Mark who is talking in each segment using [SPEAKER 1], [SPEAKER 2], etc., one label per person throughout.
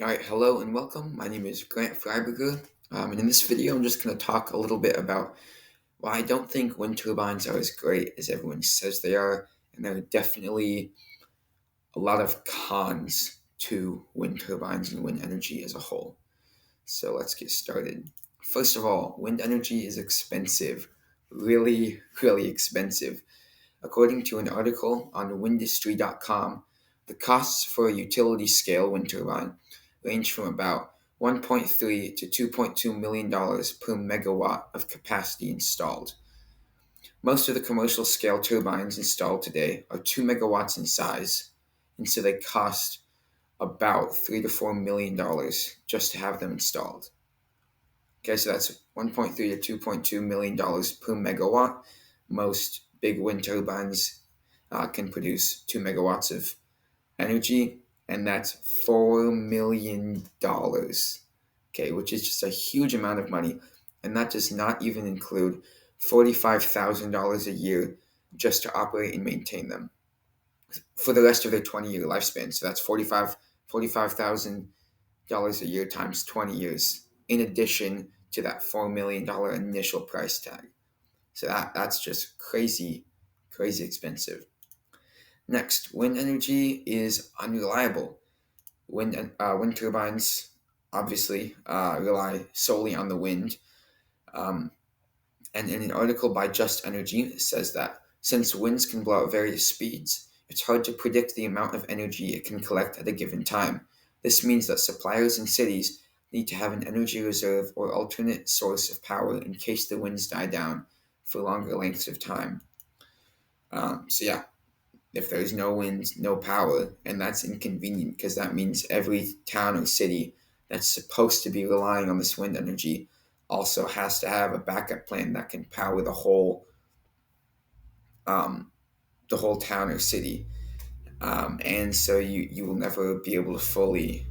[SPEAKER 1] All right, hello and welcome. My name is Grant Freiberger, and in this video, I'm just going to talk a little bit about why I don't think wind turbines are as great as everyone says they are, and there are definitely a lot of cons to wind turbines and wind energy as a whole. So let's get started. First of all, wind energy is expensive, really, really expensive. According to an article on windustry.com, the costs for a utility scale wind turbine range from about 1.3 to 2.2 million dollars per megawatt of capacity installed. Most of the commercial scale turbines installed today are 2 megawatts in size, and so they cost about 3 to 4 million dollars just to have them installed. Okay, so that's 1.3 to 2.2 million dollars per megawatt. Most big wind turbines can produce 2 megawatts of energy, and that's $4 million. Okay, which is just a huge amount of money, and that does not even include $45,000 a year just to operate and maintain them for the rest of their 20-year lifespan. So that's $45,000 a year times 20 years, in addition to that $4 million initial price tag. So that's just crazy, crazy expensive. Next, wind energy is unreliable. Wind turbines obviously rely solely on the wind. Um, and in an article by Just Energy, it says that since winds can blow at various speeds, it's hard to predict the amount of energy it can collect at a given time. This means that suppliers and cities need to have an energy reserve or alternate source of power in case the winds die down for longer lengths of time. So yeah, if there's no wind, no power, and that's inconvenient because that means every town or city that's supposed to be relying on this wind energy also has to have a backup plan that can power um, the whole town or city. And so you will never be able to fully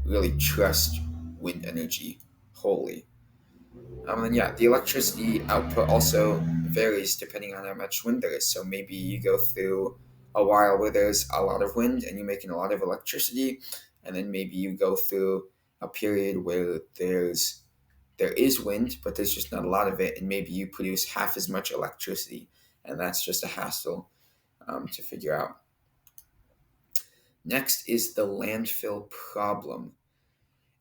[SPEAKER 1] really trust wind energy wholly. And yeah, the electricity output also varies depending on how much wind there is. So maybe you go through a while where there's a lot of wind and you're making a lot of electricity, and then maybe you go through a period where there is wind, but there's just not a lot of it, and maybe you produce half as much electricity, and that's just a hassle to figure out. Next is the landfill problem.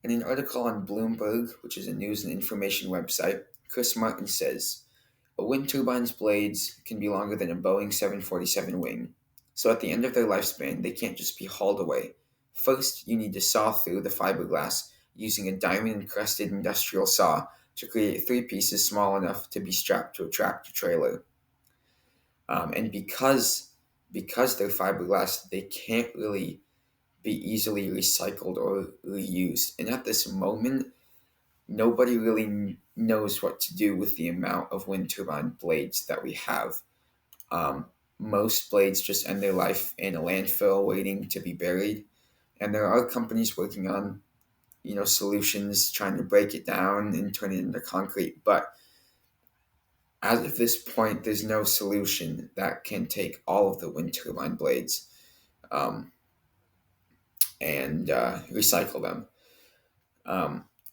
[SPEAKER 1] In an article on Bloomberg, which is a news and information website, Chris Martin says, a wind turbine's blades can be longer than a Boeing 747 wing, so at the end of their lifespan, they can't just be hauled away. First, you need to saw through the fiberglass using a diamond-encrusted industrial saw to create three pieces small enough to be strapped to a tractor trailer. And because they're fiberglass, they can't really be easily recycled or reused. And at this moment, nobody really knows what to do with the amount of wind turbine blades that we have. Most blades just end their life in a landfill waiting to be buried. And there are companies working on, solutions trying to break it down and turn it into concrete. But as of this point, there's no solution that can take all of the wind turbine blades um, and recycle them.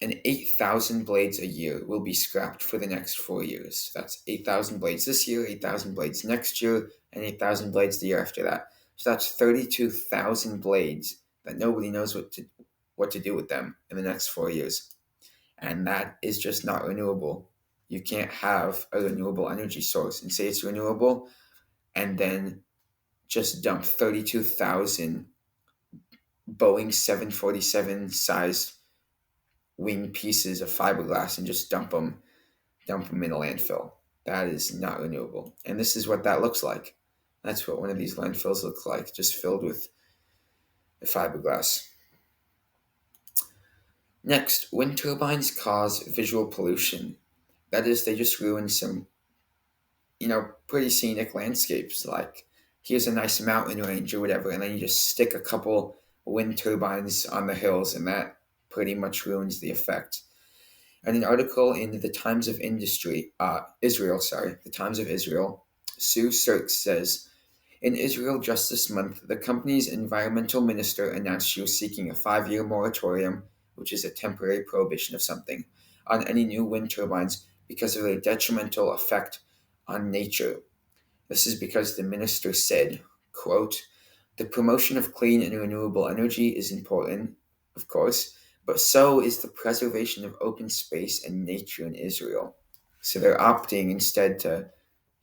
[SPEAKER 1] And 8,000 blades a year will be scrapped for the next 4 years. That's 8,000 blades this year, 8,000 blades next year, and 8,000 blades the year after that. So that's 32,000 blades that nobody knows what to do with them in the next 4 years. And that is just not renewable. You can't have a renewable energy source and say it's renewable and then just dump 32,000 Boeing 747 sized wing pieces of fiberglass and just dump them in a landfill. That is not renewable. And this is what that looks like. That's what one of these landfills looks like, just filled with the fiberglass. Next, wind turbines cause visual pollution. That is, they just ruin some, pretty scenic landscapes. Like, here's a nice mountain range or whatever, and then you just stick a couple wind turbines on the hills, and that pretty much ruins the effect. And an article in the Times of Industry, Israel, the Times of Israel, Sue Sirks says, In Israel just this month, the company's environmental minister announced she was seeking a 5-year moratorium, which is a temporary prohibition of something, on any new wind turbines because of their detrimental effect on nature. This is because the minister said, quote, the promotion of clean and renewable energy is important, of course, but so is the preservation of open space and nature in Israel. So they're opting instead to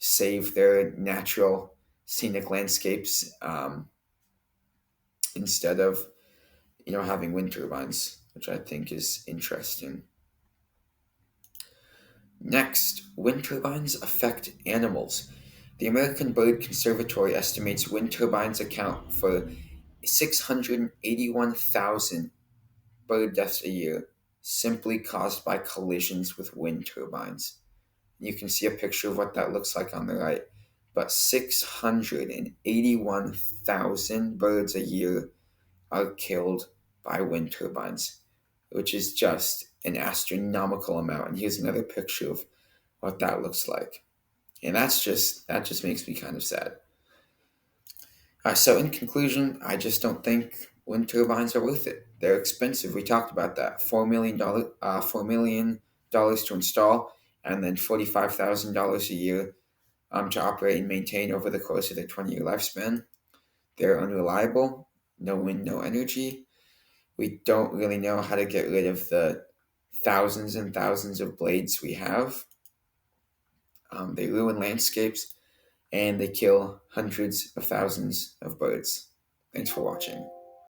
[SPEAKER 1] save their natural scenic landscapes instead of having wind turbines, which I think is interesting. Next, wind turbines affect animals. The American Bird Conservatory estimates wind turbines account for 681,000 bird deaths a year simply caused by collisions with wind turbines. You can see a picture of what that looks like on the right. But 681,000 birds a year are killed by wind turbines, which is just an astronomical amount. And here's another picture of what that looks like. And that just makes me kind of sad. So in conclusion, I just don't think wind turbines are worth it. They're expensive. We talked about that. $4 million to install, and then $45,000 a year to operate and maintain over the course of their 20-year lifespan. They're unreliable. No wind, no energy. We don't really know how to get rid of the thousands and thousands of blades we have. They ruin landscapes and they kill hundreds of thousands of birds. Thanks for watching.